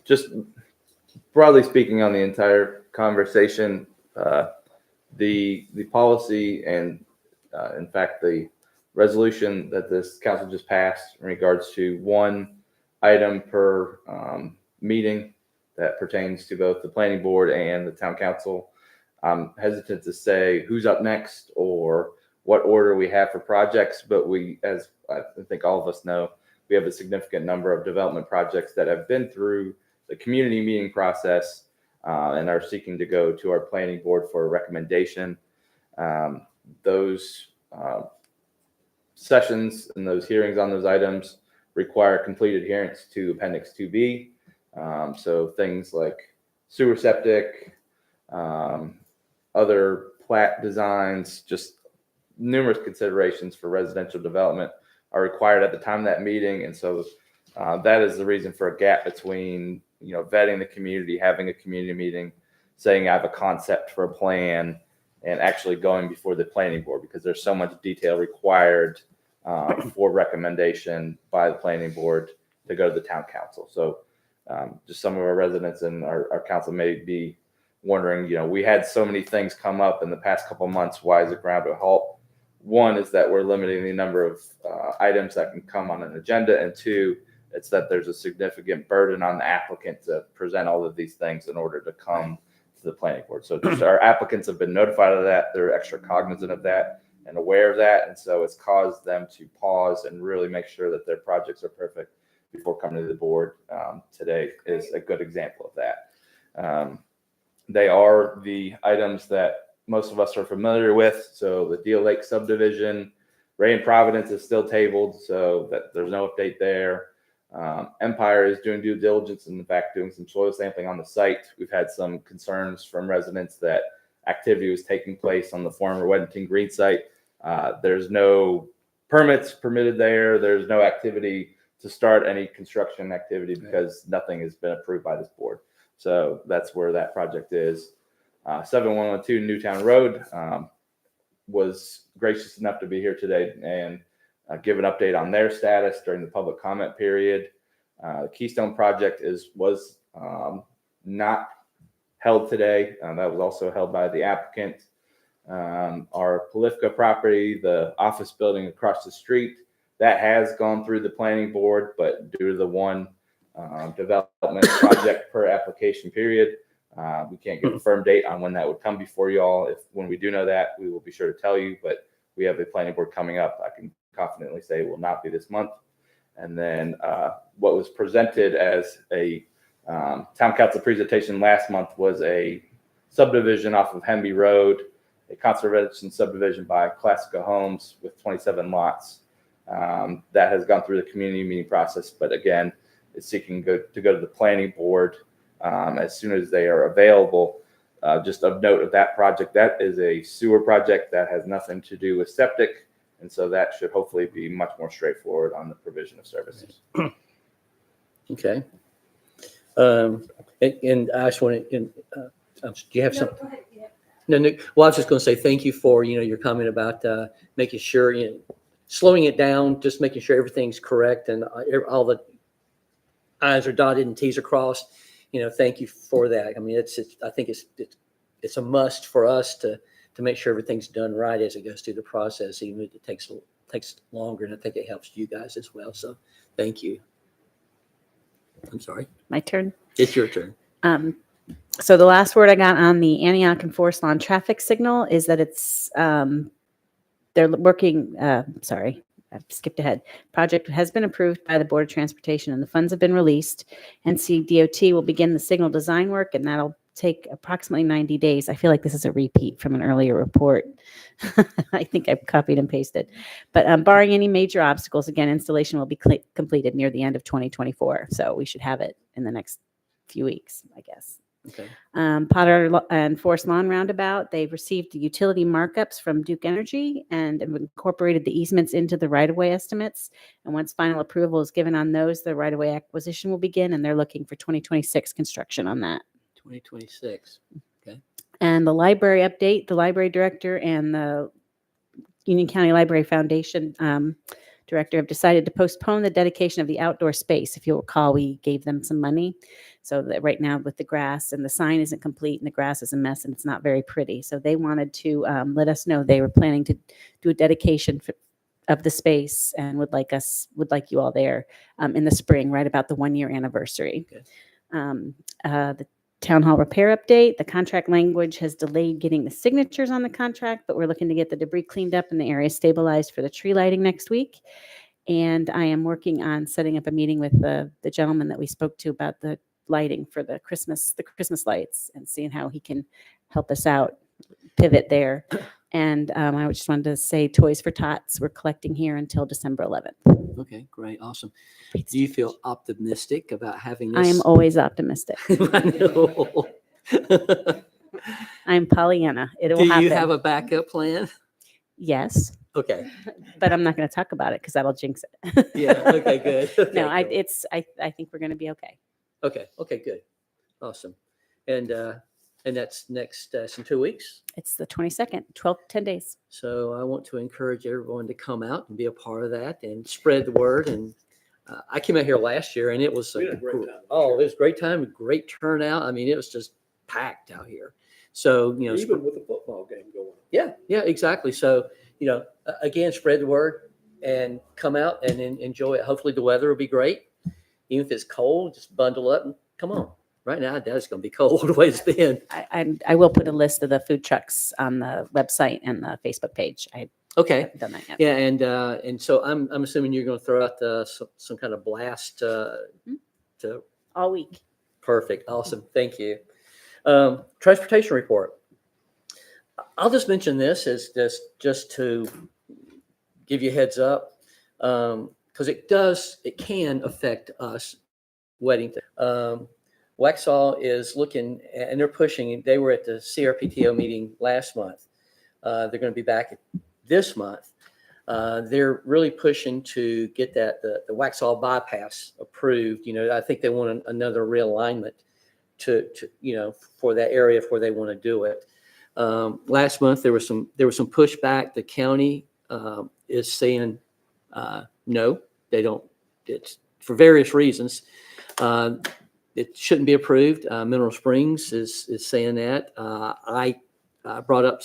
Just broadly speaking on the entire conversation, the policy and in fact, the resolution that this council just passed in regards to one item per meeting that pertains to both the planning board and the town council. I'm hesitant to say who's up next or what order we have for projects, but we, as I think all of us know, we have a significant number of development projects that have been through the community meeting process and are seeking to go to our planning board for a recommendation. Those sessions and those hearings on those items require complete adherence to Appendix 2B. So things like sewer septic, other plat designs, just numerous considerations for residential development are required at the time of that meeting. And so that is the reason for a gap between, vetting the community, having a community meeting, saying I have a concept for a plan, and actually going before the planning board, because there's so much detail required for recommendation by the planning board to go to the town council. So just some of our residents and our council may be wondering, we had so many things come up in the past couple of months. Why is it ground to a halt? One is that we're limiting the number of items that can come on an agenda, and two, It's that there's a significant burden on the applicant to present all of these things in order to come to the planning board. So just our applicants have been notified of that. They're extra cognizant of that and aware of that. And so it's caused them to pause and really make sure that their projects are perfect before coming to the board. Today is a good example of that. They are the items that most of us are familiar with. So the Deal Lake subdivision, Ray and Providence is still tabled, so that there's no update there. Empire is doing due diligence and in fact doing some soil sampling on the site. We've had some concerns from residents that activity was taking place on the former Weddington Green site. There's no permits permitted there. There's no activity to start any construction activity because nothing has been approved by this board. So that's where that project is. 7112 Newtown Road was gracious enough to be here today and give an update on their status during the public comment period. The Keystone project was not held today. That was also held by the applicant. Our Polifka property, the office building across the street, that has gone through the planning board, but due to the one development project per application period, we can't give a firm date on when that would come before you all. When we do know that, we will be sure to tell you, but we have a planning board coming up. I can confidently say it will not be this month. And then what was presented as a town council presentation last month was a subdivision off of Hemby Road, a conservation subdivision by Classica Homes with 27 lots. That has gone through the community meeting process, but again, is seeking to go to the planning board as soon as they are available. Just of note of that project, that is a sewer project that has nothing to do with septic. And so that should hopefully be much more straightforward on the provision of services. Okay. And I just want to, do you have something? No, Nick, well, I was just going to say thank you for, your comment about making sure, slowing it down, just making sure everything's correct and all the I's are dotted and T's are crossed. Thank you for that. I mean, I think it's a must for us to make sure everything's done right as it goes through the process, even if it takes longer, and I think it helps you guys as well. So thank you. I'm sorry. My turn. It's your turn. So the last word I got on the Antioch and Forest Lawn traffic signal is that it's, they're working, sorry, I've skipped ahead. Project has been approved by the Board of Transportation and the funds have been released. NCDOT will begin the signal design work and that'll take approximately 90 days. I feel like this is a repeat from an earlier report. I think I've copied and pasted. But barring any major obstacles, again, installation will be completed near the end of 2024. So we should have it in the next few weeks, I guess. Okay. Potter and Forest Lawn Roundabout, they've received the utility markups from Duke Energy and have incorporated the easements into the right-of-way estimates. And once final approval is given on those, the right-of-way acquisition will begin, and they're looking for 2026 construction on that. 2026. Okay. And the library update, the library director and the Union County Library Foundation director have decided to postpone the dedication of the outdoor space. If you'll recall, we gave them some money. So that right now with the grass and the sign isn't complete and the grass is a mess and it's not very pretty. So they wanted to let us know they were planning to do a dedication of the space and would like you all there in the spring, right about the 1 year anniversary. Okay. The town hall repair update, the contract language has delayed getting the signatures on the contract, but we're looking to get the debris cleaned up and the area stabilized for the tree lighting next week. And I am working on setting up a meeting with the gentleman that we spoke to about the lighting for the Christmas lights and seeing how he can help us out, pivot there. And I just wanted to say Toys for Tots, we're collecting here until December 11th. Okay, great. Awesome. Do you feel optimistic about having this? I am always optimistic. I know. I'm Pollyanna. It will Do happen. you have a backup plan? Yes, Okay. but I'm not going to talk about it because that'll jinx it. Yeah. Okay, good. Okay, No, I cool. think we're going to be okay. Okay. Okay, good. Awesome. And that's next in 2 weeks. It's the 22nd, 10 days. So I want to encourage everyone to come out and be a part of that and spread the word. And I came out here last year and it was We had a great time. Oh, it was a great time, great turnout. I mean, it was just packed out here. So, Even with the football game going. yeah, exactly. So, again, spread the word and come out and enjoy it. Hopefully the weather will be great. even if it's cold, just bundle up and come on. Right now, I doubt it's going to be cold the way it's been. I will put a list of the food trucks on the website and the Facebook page. I Okay. haven't done that yet. Yeah, and so I'm assuming you're going to throw out some kind of blast to All week. perfect, awesome, thank you. Transportation report. I'll just mention this as just to give you a heads up, because it can affect us wedding. Waxhaw is looking, and they're pushing. They were at the CRPTO meeting last month. They're going to be back this month. They're really pushing to get the Waxhaw bypass approved. I think they want another realignment to for that area where they want to do it. Last month there was some pushback. The county is saying no, they don't. It's for various reasons. It shouldn't be approved. Mineral Springs is saying that. I brought up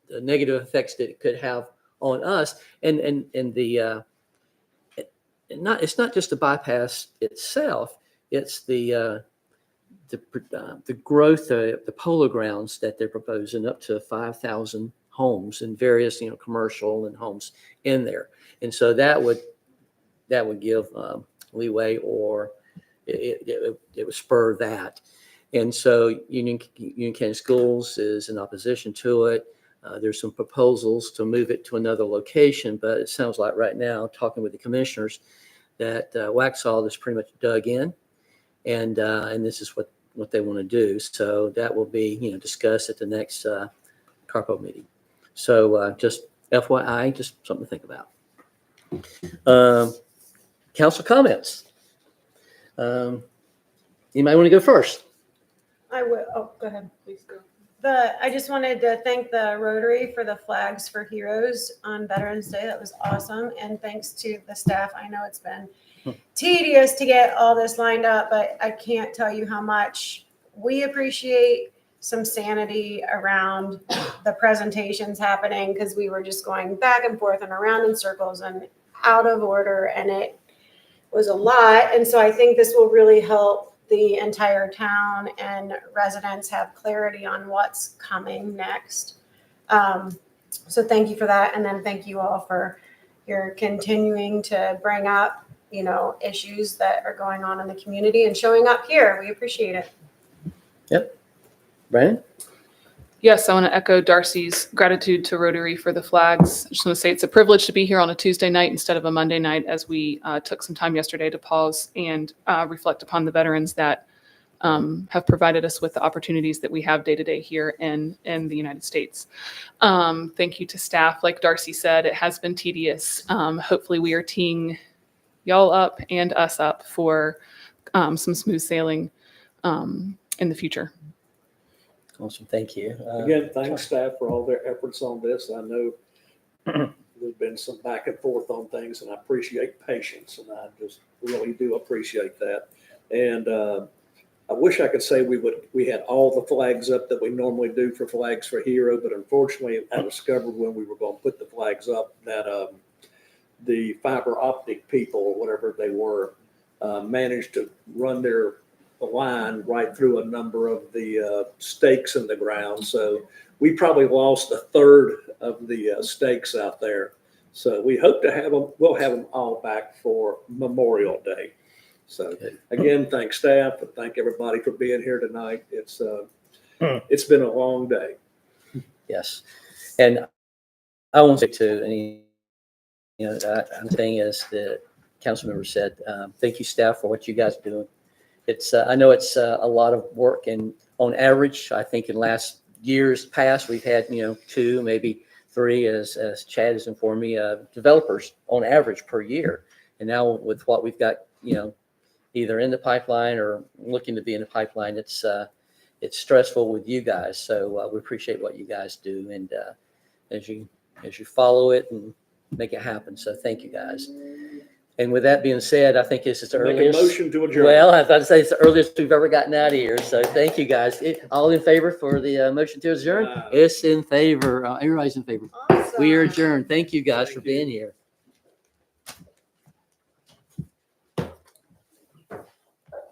the negative effects that it could have on us, and it's not just the bypass itself. It's the growth of the polo grounds that they're proposing, up to 5,000 homes and various commercial and homes in there, and so that would give leeway, or it would spur that. And so Union County Schools is in opposition to it. There's some proposals to move it to another location, but it sounds like right now, talking with the commissioners, that Waxhaw is pretty much dug in, and this is what they want to do. So that will be discussed at the next CARPO meeting. So just FYI, just something to think about. Council comments. You might want to go first. I will. Oh, go ahead. Please go. I just wanted to thank the Rotary for the Flags for Heroes on Veterans Day. That was awesome. And thanks to the staff. I know it's been tedious to get all this lined up, but I can't tell you how much we appreciate some sanity around the presentations happening, because we were just going back and forth and around in circles and out of order, and it was a lot. And so I think this will really help the entire town and residents have clarity on what's coming next. So thank you for that. And then thank you all for your continuing to bring up, issues that are going on in the community and showing up here. We appreciate it. Yep. Brandon? Yes, I want to echo Darcy's gratitude to Rotary for the flags. I just want to say it's a privilege to be here on a Tuesday night instead of a Monday night, as we took some time yesterday to pause and reflect upon the veterans that have provided us with the opportunities that we have day to day here in the United States. Thank you to staff. Like Darcy said, it has been tedious. Hopefully we are teeing y'all up and us up for some smooth sailing in the future. Awesome. Thank you. Again, thanks staff for all their efforts on this. I know there's been some back and forth on things, and I appreciate patience, and I just really do appreciate that. And I wish I could say we had all the flags up that we normally do for Flags for Hero, but unfortunately I discovered when we were going to put the flags up that the fiber optic people, or whatever they were, managed to run the line right through a number of the stakes in the ground. So we probably lost a third of the stakes out there. So we hope to have them, we'll have them all back for Memorial Day. So again, thank staff and thank everybody for being here tonight. It's been a long day. Yes. And I won't say to any, the thing is the council member said, thank you staff for what you guys are doing. It's I know it's a lot of work, and on average, I think in last years past, we've had, 2, maybe 3, as Chad has informed me, developers on average per year. And now with what we've got, either in the pipeline or looking to be in the pipeline, it's stressful with you guys. So we appreciate what you guys do, and as you follow it and make it happen. So thank you guys. And with that being said, I think this is the Make a earliest. motion to adjourn. Well, I was about to say it's the earliest we've ever gotten out of here. So thank you guys. All in favor for the motion to adjourn? It's in favor. Everybody's in favor. Awesome. We are adjourned. Thank you guys Thank for you. being here.